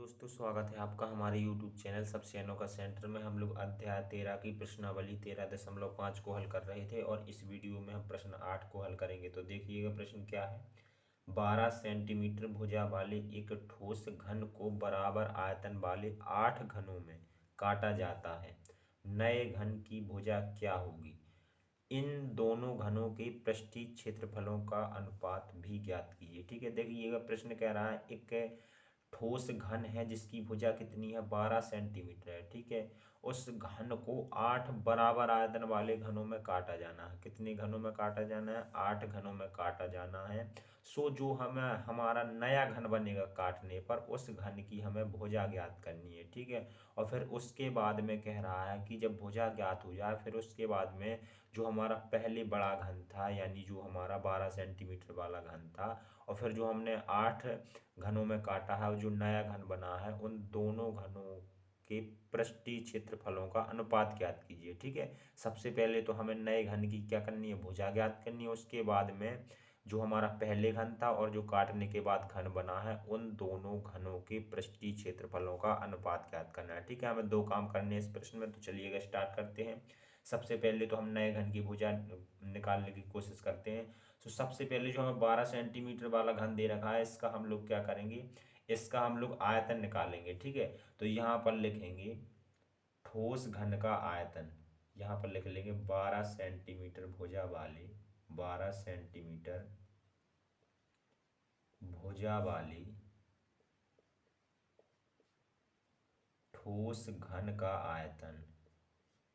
दोस्तों, स्वागत है आपका हमारे YouTube चैनल सब शयनों का सेंटर में। हम लोग अध्याय 13 की प्रश्नावली 13.5 को हल कर रहे थे और इस वीडियो में हम प्रश्न 8 को हल करेंगे। तो देखिएगा प्रश्न क्या है। 12 सेंटीमीटर भुजा वाले एक ठोस घन को बराबर आयतन वाले 8 घनों में काटा जाता है। नए घन की भुजा क्या होगी। इन दोनों घनों के पृष्ठीय क्षेत्रफलों का अनुपात भी ज्ञात कीजिए। ठीक है, देखिएगा प्रश्न कह रहा है एक ठोस घन है जिसकी भुजा कितनी है, 12 सेंटीमीटर है। ठीक है, उस घन को 8 बराबर आयतन वाले घनों में काटा जाना है। कितने घनों में काटा जाना है, 8 घनों में काटा जाना है। सो जो हमें हमारा नया घन बनेगा काटने पर, उस घन की हमें भुजा ज्ञात करनी है। ठीक है, और फिर उसके बाद में कह रहा है कि जब भुजा ज्ञात हो जाए फिर उसके बाद में जो हमारा पहले बड़ा घन था, यानी जो हमारा 12 सेंटीमीटर वाला घन था, और फिर जो हमने 8 घनों में काटा है, जो नया घन बना है, उन दोनों घनों के पृष्ठीय क्षेत्रफलों का अनुपात ज्ञात कीजिए। ठीक है, सबसे पहले तो हमें नए घन की क्या करनी है, भुजा ज्ञात करनी है। उसके बाद में जो हमारा पहले घन था और जो काटने के बाद घन बना है, उन दोनों घनों के पृष्ठीय क्षेत्रफलों का अनुपात ज्ञात करना है। ठीक है, हमें दो काम करने हैं इस प्रश्न में, तो चलिएगा स्टार्ट करते हैं। सबसे पहले तो हम नए घन की भुजा निकालने की कोशिश करते हैं। तो सबसे पहले जो हमें 12 सेंटीमीटर वाला घन दे रखा है, इसका हम लोग क्या करेंगे, इसका हम लोग आयतन निकालेंगे। ठीक है, तो यहाँ पर लिखेंगे ठोस घन का आयतन। यहाँ पर लिख लेंगे 12 सेंटीमीटर भुजा वाले, 12 सेंटीमीटर भुजा वाली ठोस घन का आयतन,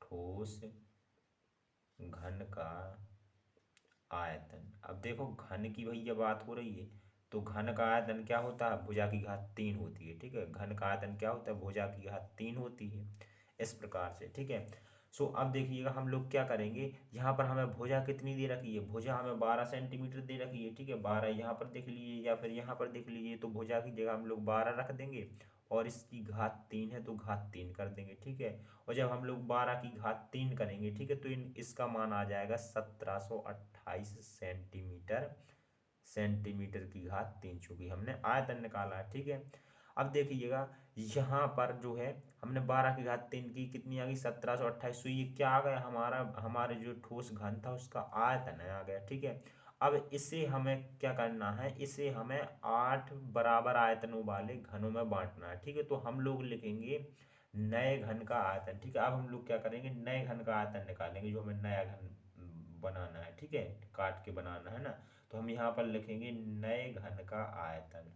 ठोस घन का आयतन। अब देखो घन की भैया बात हो रही है, तो घन का आयतन क्या होता है, भुजा की घात 3 होती है। ठीक है, घन का आयतन क्या होता है, भुजा की घात 3 होती है, इस प्रकार से। ठीक है, सो अब देखिएगा हम लोग क्या करेंगे, यहाँ पर हमें भुजा कितनी दे रखी है, भुजा हमें 12 सेंटीमीटर दे रखी है। ठीक है, 12 यहाँ पर देख लीजिए या फिर यहाँ पर देख लीजिए, तो भुजा की जगह हम लोग 12 रख देंगे और इसकी घात 3 है तो घात 3 कर देंगे। ठीक है, और जब हम लोग 12 की घात 3 करेंगे, ठीक है, तो इसका मान आ जाएगा 1728 सेंटीमीटर, सेंटीमीटर की घात 3, चूंकि हमने आयतन निकाला है। ठीक है, अब देखिएगा यहाँ पर जो है हमने 12 की घात 3 की, कितनी आ गई, 1728। तो ये क्या आ गया, हमारा हमारे जो ठोस घन था उसका आयतन है आ गया। ठीक है, अब इसे हमें क्या करना है, इसे हमें 8 बराबर आयतनों वाले घनों में बांटना है। ठीक है, तो हम लोग लिखेंगे नए घन का आयतन। ठीक है, अब हम लोग क्या करेंगे, नए घन का आयतन निकालेंगे, जो हमें नया घन बनाना है। ठीक है, काट के बनाना है ना, तो हम यहाँ पर लिखेंगे नए घन का आयतन,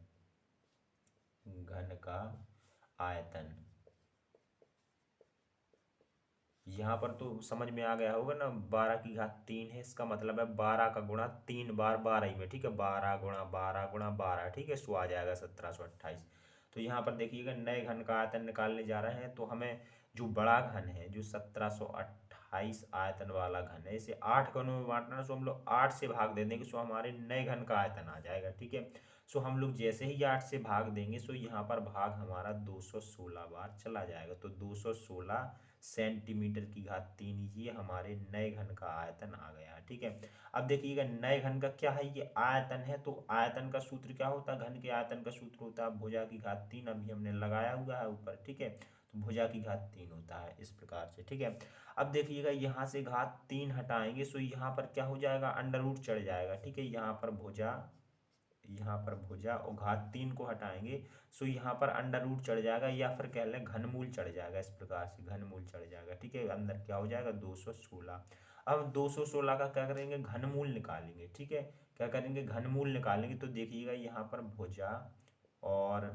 घन का आयतन। यहाँ पर तो समझ में आ गया होगा ना, 12 की घात 3 है, इसका मतलब है 12 का गुणा 3 बार 12 ही में। ठीक है, 12 गुणा 12 गुणा 12। ठीक है, सो आ जाएगा 1728। तो यहाँ पर देखिएगा नए घन का आयतन निकालने जा रहे हैं, तो हमें जो बड़ा घन है, जो 1728 आयतन वाला घन है, इसे 8 घनों में बांटना है। सो हम लोग 8 से भाग दे देंगे, सो हमारे नए घन का आयतन आ जाएगा। ठीक है, सो हम लोग जैसे ही 8 से भाग देंगे, सो यहाँ पर भाग हमारा 216 बार चला जाएगा। तो 216 सेंटीमीटर की घात 3, ये हमारे नए घन का आयतन आ गया। ठीक है, अब देखिएगा नए घन का क्या है, ये आयतन है, तो आयतन का सूत्र क्या होता है, घन के आयतन का सूत्र होता है भुजा की घात 3, अभी हमने लगाया हुआ है ऊपर। ठीक है, तो भुजा की घात 3 होता है इस प्रकार से। ठीक है, अब देखिएगा यहाँ से घात 3 हटाएंगे, सो यहाँ पर क्या हो जाएगा, अंडर रूट चढ़ जाएगा। ठीक है, यहाँ पर भुजा, यहाँ पर भुजा और घात 3 को हटाएंगे, सो यहाँ पर अंडर रूट चढ़ जाएगा, या फिर कह लें घनमूल चढ़ जाएगा, इस प्रकार से घनमूल चढ़ जाएगा। ठीक है, अंदर क्या हो जाएगा, 216। अब 216 का क्या करेंगे, घनमूल निकालेंगे। ठीक है, क्या करेंगे, घनमूल निकालेंगे। तो देखिएगा यहाँ पर भुजा और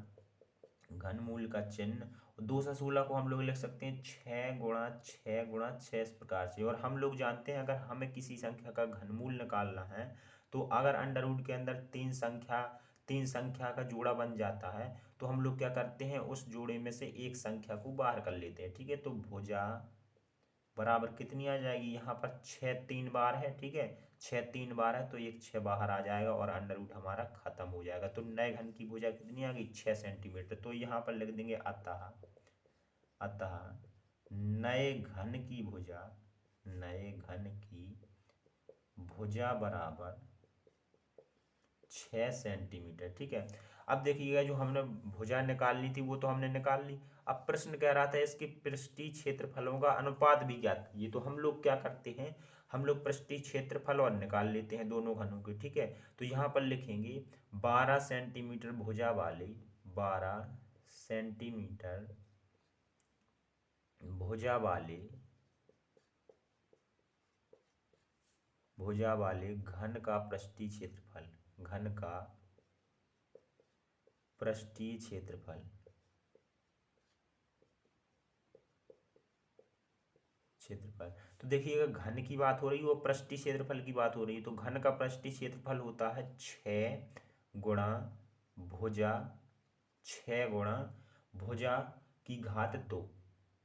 घनमूल का चिन्ह, 216 को हम लोग लिख सकते हैं 6 गुणा 6 गुणा 6, इस प्रकार से। और हम लोग जानते हैं अगर हमें किसी संख्या का घनमूल निकालना है, तो अगर अंडर रूट के अंदर तीन संख्या का जोड़ा बन जाता है, तो हम लोग क्या करते हैं, उस जोड़े में से एक संख्या को बाहर कर लेते हैं। ठीक है, तो भुजा बराबर कितनी आ जाएगी, यहाँ पर 6 3 बार है। ठीक है, 6 3 बार है, तो एक 6 बाहर आ जाएगा और अंडर रूट हमारा खत्म हो जाएगा। तो नए घन की भुजा कितनी आ गई, 6 सेंटीमीटर। तो यहाँ पर लिख देंगे अतः, अतः नए घन की भुजा, नए घन की भुजा बराबर 6 सेंटीमीटर। ठीक है, अब देखिएगा जो हमने भुजा निकाल ली थी वो तो हमने निकाल ली। अब प्रश्न कह रहा था इसके पृष्ठीय क्षेत्रफलों का अनुपात भी ज्ञात कीजिए। तो हम लोग क्या करते हैं, हम लोग पृष्ठीय क्षेत्रफल और निकाल लेते हैं दोनों घनों के, ठीक है। तो यहाँ पर लिखेंगे 12 सेंटीमीटर भुजा वाले, 12 सेंटीमीटर भुजा वाले घन का पृष्ठीय क्षेत्रफल, घन का पृष्ठीय क्षेत्रफल तो देखिएगा घन की बात हो रही है, वो पृष्ठीय क्षेत्रफल की बात हो रही है। तो घन का पृष्ठीय क्षेत्रफल होता है 6 गुणा भुजा, 6 गुणा भुजा की घात 2,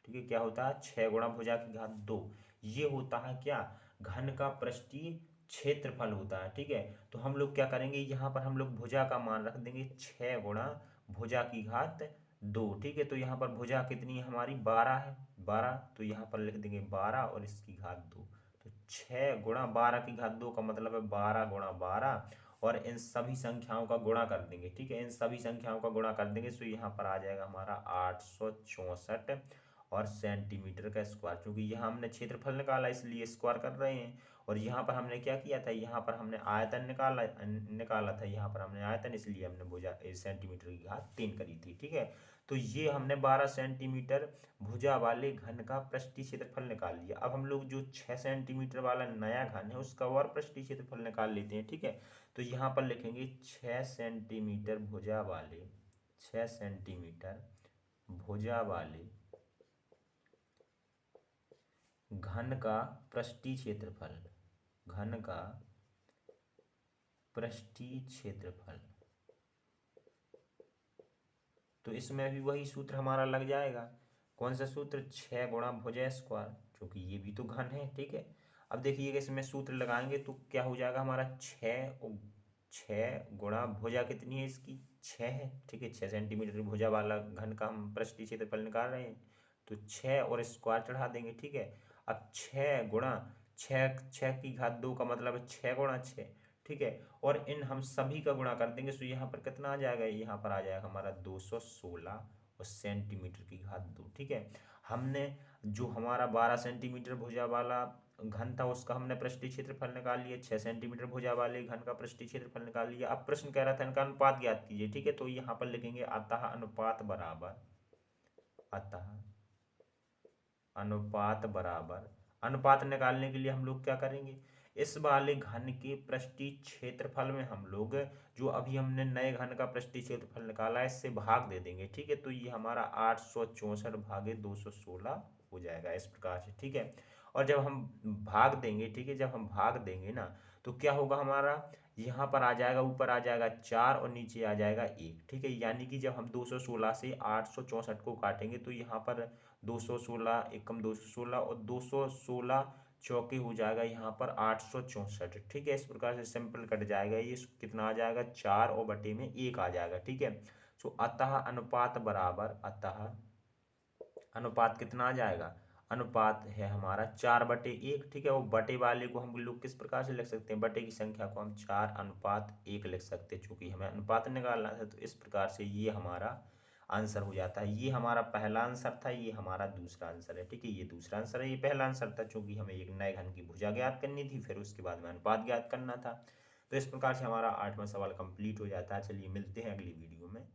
ठीक है। क्या होता है, 6 गुणा भुजा की घात 2। ये होता है क्या, घन का पृष्ठीय क्षेत्रफल होता है, ठीक है। तो हम लोग क्या करेंगे, यहाँ पर हम लोग भुजा का मान रख देंगे 6 गुणा भुजा की घात 2, ठीक है। तो यहाँ पर भुजा कितनी है हमारी, 12 है, 12। तो यहाँ पर लिख देंगे 12 और इसकी घात 2। तो 6 गुणा 12 की घात 2 का मतलब है 12 गुणा 12, और इन सभी संख्याओं का गुणा कर देंगे, ठीक है। इन सभी संख्याओं का गुणा कर देंगे तो यहाँ पर आ जाएगा हमारा 864 और सेंटीमीटर का स्क्वायर, क्योंकि यहाँ हमने क्षेत्रफल निकाला इसलिए स्क्वायर कर रहे हैं। और यहाँ पर हमने क्या किया था, यहाँ पर हमने आयतन निकाला था, यहाँ पर हमने आयतन, इसलिए हमने भुजा सेंटीमीटर की घात 3 करी थी, ठीक है। तो ये हमने 12 सेंटीमीटर भुजा वाले घन का पृष्ठीय क्षेत्रफल निकाल लिया। अब हम लोग जो 6 सेंटीमीटर वाला नया घन है उसका और पृष्ठीय क्षेत्रफल निकाल लेते हैं, ठीक है। तो यहाँ पर लिखेंगे 6 सेंटीमीटर भुजा वाले, 6 सेंटीमीटर भुजा वाले घन का पृष्ठीय क्षेत्रफल, घन का पृष्ठीय क्षेत्रफल। तो इसमें भी वही सूत्र हमारा लग जाएगा। कौन सा सूत्र, 6 गुणा भुजा स्क्वायर, क्योंकि ये भी तो घन है, ठीक है। अब देखिएगा इसमें सूत्र लगाएंगे तो क्या हो जाएगा हमारा, 6 गुणा भुजा कितनी है इसकी, 6 है, ठीक है। 6 सेंटीमीटर भुजा वाला घन का हम पृष्ठीय क्षेत्रफल निकाल रहे हैं, तो 6 और स्क्वायर चढ़ा देंगे, ठीक है। अब 6 गुणा 6 की घात 2 का मतलब है 6 गुणा 6, ठीक है। और इन हम सभी का गुणा कर देंगे तो यहाँ पर कितना आ जाएगा, यहाँ पर आ जाएगा हमारा 216 और सेंटीमीटर की घात 2, ठीक है। हमने जो हमारा 12 सेंटीमीटर भुजा वाला घन था उसका हमने पृष्ठीय क्षेत्रफल निकाल लिया, 6 सेंटीमीटर भुजा वाले घन का पृष्ठीय क्षेत्रफल निकाल लिया। अब प्रश्न कह रहा था इनका अनुपात ज्ञात कीजिए, ठीक है। तो यहाँ पर लिखेंगे अतः अनुपात बराबर, अतः अनुपात बराबर, अनुपात निकालने के लिए हम लोग क्या करेंगे, इस वाले घन के पृष्ठीय क्षेत्रफल में हम लोग जो अभी हमने नए घन का पृष्ठीय क्षेत्रफल निकाला है इससे भाग दे देंगे, ठीक है। तो ये हमारा 864 भागे 216 हो जाएगा इस प्रकार से, ठीक है। और जब हम भाग देंगे, ठीक है, जब हम भाग देंगे ना तो क्या होगा हमारा, यहाँ पर आ जाएगा, ऊपर आ जाएगा 4 और नीचे आ जाएगा 1, ठीक है। यानी कि जब हम 216 से 864 को काटेंगे तो यहाँ पर 216 एकम 216 और 216 चौके हो जाएगा यहाँ पर 864, ठीक है। इस प्रकार से सिंपल कट जाएगा, ये कितना आ जाएगा, 4 और बटे में 1 आ जाएगा, ठीक है। सो अतः अनुपात बराबर, अतः अनुपात कितना आ जाएगा, अनुपात है हमारा 4/1, ठीक है। वो बटे वाले को हम लोग किस प्रकार से लिख सकते हैं, बटे की संख्या को हम 4:1 लिख सकते हैं, चूंकि हमें अनुपात निकालना था। तो इस प्रकार से ये हमारा आंसर हो जाता है। ये हमारा पहला आंसर था, ये हमारा दूसरा आंसर है, ठीक है। ये दूसरा आंसर है, ये पहला आंसर था, चूंकि हमें एक नए घन की भुजा ज्ञात करनी थी, फिर उसके बाद में अनुपात ज्ञात करना था। तो इस प्रकार से हमारा 8वां सवाल कंप्लीट हो जाता है। चलिए मिलते हैं अगली वीडियो में।